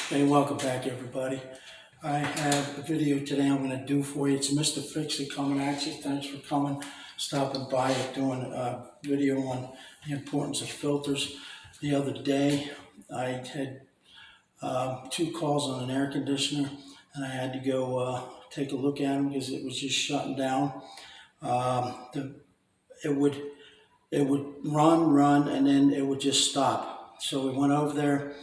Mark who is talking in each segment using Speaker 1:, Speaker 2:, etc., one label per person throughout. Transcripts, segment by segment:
Speaker 1: Hey, welcome back everybody. I have a video today I'm going to do for you. It's Mr. Fix-It coming at you. Thanks for coming, stopping by and doing a video on the importance of filters. The other day I had two calls on an air conditioner and I had to go take a look at them because it was just shutting down. It would run, and then it would just stop. So we went over there,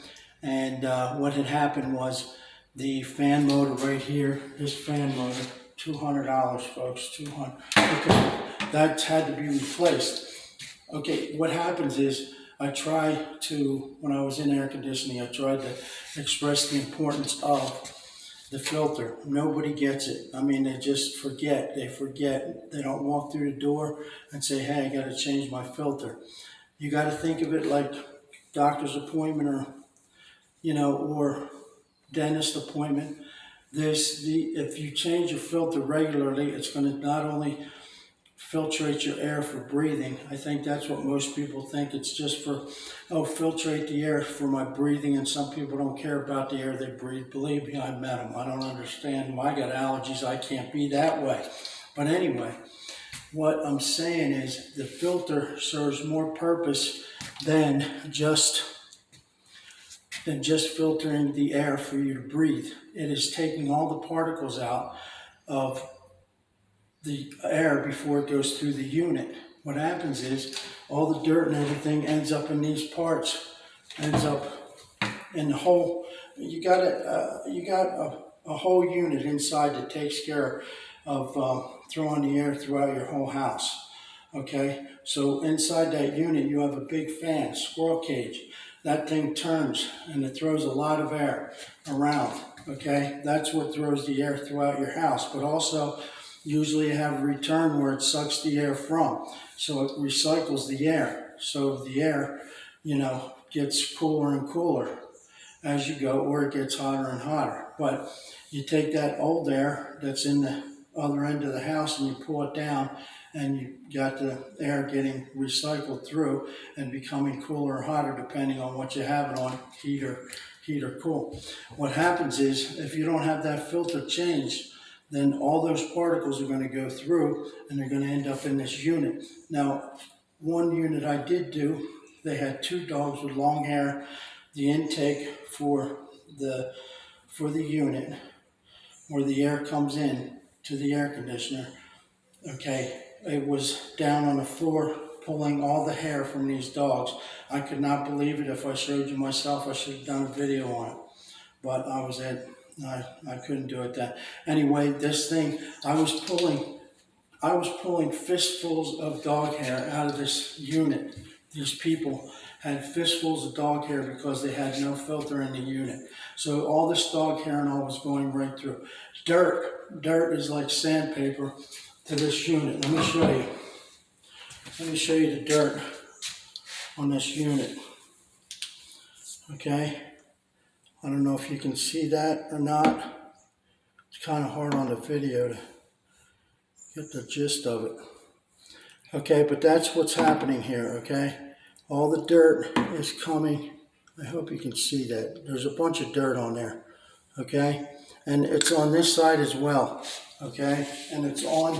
Speaker 1: and what had happened was the fan motor right here, this fan motor, $200, folks, $200. Okay, that had to be replaced. Okay, what happens is I try to, when I was in air conditioning, I tried to express the importance of the filter. Nobody gets it. I mean, they just forget. They forget. They don't walk through the door and say, hey, I got to change my filter. You got to think of it like doctor's appointment or dentist appointment. If you change your filter regularly, it's going to not only filtrate your air for breathing. I think that's what most people think. It's just for, filtrate the air for my breathing, and some people don't care about the air they breathe. Believe me, I met them. I don't understand. I got allergies. I can't be that way. But anyway, what I'm saying is the filter serves more purpose than just filtering the air for you to breathe. It is taking all the particles out of the air before it goes through the unit. What happens is all the dirt and everything ends up in these parts, ends up in the whole. You got a whole unit inside that takes care of throwing the air throughout your whole house. Okay, so inside that unit you have a big fan, squirrel cage. That thing turns and it throws a lot of air around. Okay, that's what throws the air throughout your house, but also usually you have a return where it sucks the air from, so it recycles the air. So the air, gets cooler and cooler as you go, or it gets hotter and hotter. But you take that old air that's in the other end of the house and you pull it down, and you got the air getting recycled through and becoming cooler or hotter depending on what you have it on, heat or cool. What happens is if you don't have that filter changed, then all those particles are going to go through and they're going to end up in this unit. Now, one unit I did do, they had two dogs with long hair. The intake for the unit where the air comes in to the air conditioner, okay, it was down on the floor pulling all the hair from these dogs. I could not believe it. If I showed you myself, I should have done a video on it. But I couldn't do it then. Anyway, this thing, I was pulling fistfuls of dog hair out of this unit. These people had fistfuls of dog hair because they had no filter in the unit. So all this dog hair and all was going right through. Dirt is like sandpaper to this unit. Let me show you. Let me show you the dirt on this unit. Okay. I don't know if you can see that or not. It's kind of hard on the video to get the gist of it. Okay, but that's what's happening here, okay? All the dirt is coming. I hope you can see that. There's a bunch of dirt on there, okay? And it's on this side as well, okay? And it's all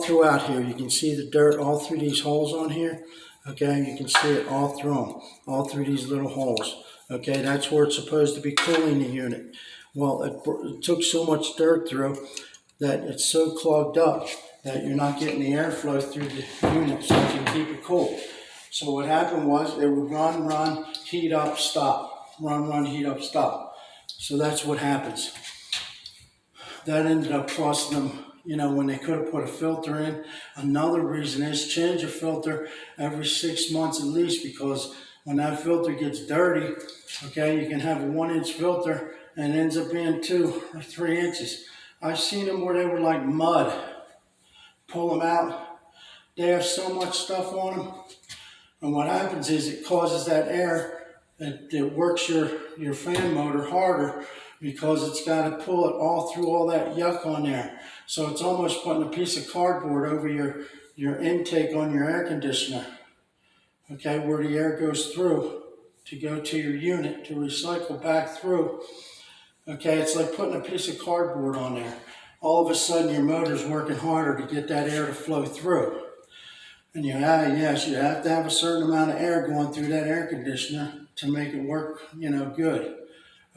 Speaker 1: throughout here. You can see the dirt all through these holes on here. Okay, you can see it all through them, all through these little holes. Okay, that's where it's supposed to be cooling the unit. Well, it took so much dirt through that it's so clogged up that you're not getting the airflow through the unit so you can keep it cool. So what happened was it would run, heat up, stop. Run, heat up, stop. So that's what happens. That ended up costing them, when they could have put a filter in. Another reason is change your filter every 6 months at least, because when that filter gets dirty, okay, you can have a 1-inch filter and it ends up being 2 or 3 inches. I've seen them where they were like mud. Pull them out. They have so much stuff on them. And what happens is it causes that air, it works your fan motor harder because it's got to pull it all through all that yuck on there. So it's almost putting a piece of cardboard over your intake on your air conditioner. okay, where the air goes through to go to your unit to recycle back through. Okay, it's like putting a piece of cardboard on there. All of a sudden your motor's working harder to get that air to flow through. And yes, you have to have a certain amount of air going through that air conditioner to make it work, good.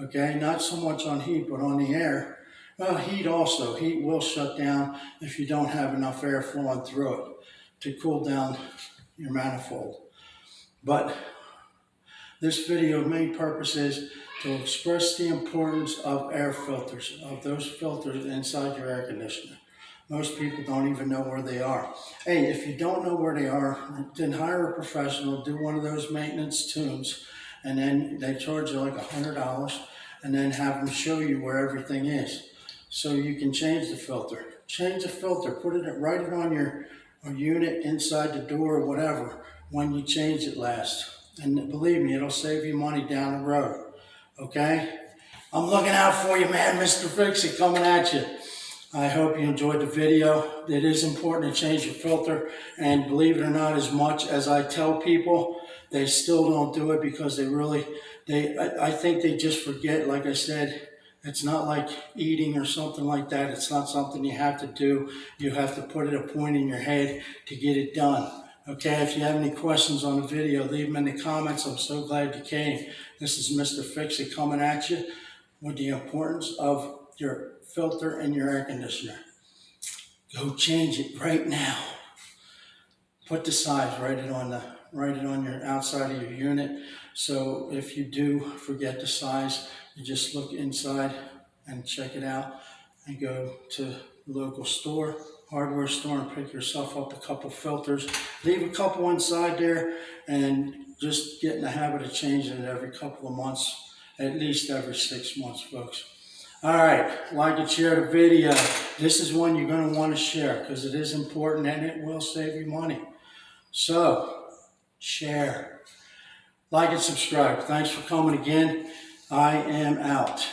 Speaker 1: Okay, not so much on heat, but on the air. Well, heat also. Heat will shut down if you don't have enough air flowing through it to cool down your manifold. But this video main purpose is to express the importance of air filters, of those filters inside your air conditioner. Most people don't even know where they are. Hey, if you don't know where they are, then hire a professional, do one of those maintenance tunes, and then they charge you like $100, and then have them show you where everything is. So you can change the filter. Change the filter, write it on your unit, inside the door, or whatever, when you change it last. And believe me, it'll save you money down the road, okay? I'm looking out for you, man. Mr. Fix-It coming at you. I hope you enjoyed the video. It is important to change your filter, and believe it or not, as much as I tell people, they still don't do it because I think they just forget. Like I said, it's not like eating or something like that. It's not something you have to do. You have to put a point in your head to get it done. Okay, if you have any questions on the video, leave them in the comments. I'm so glad you came. This is Mr. Fix-It coming at you with the importance of your filter and your air conditioner. Go change it right now. Put the size, write it on your outside of your unit. So if you do forget the size, you just look inside and check it out and go to the local store, hardware store, and pick yourself up a couple filters. Leave a couple inside there and just get in the habit of changing it every couple of months, at least every 6 months, folks. All right, like and share the video. This is one you're going to want to share because it is important and it will save you money. So, share, like, and subscribe. Thanks for coming again. I am out.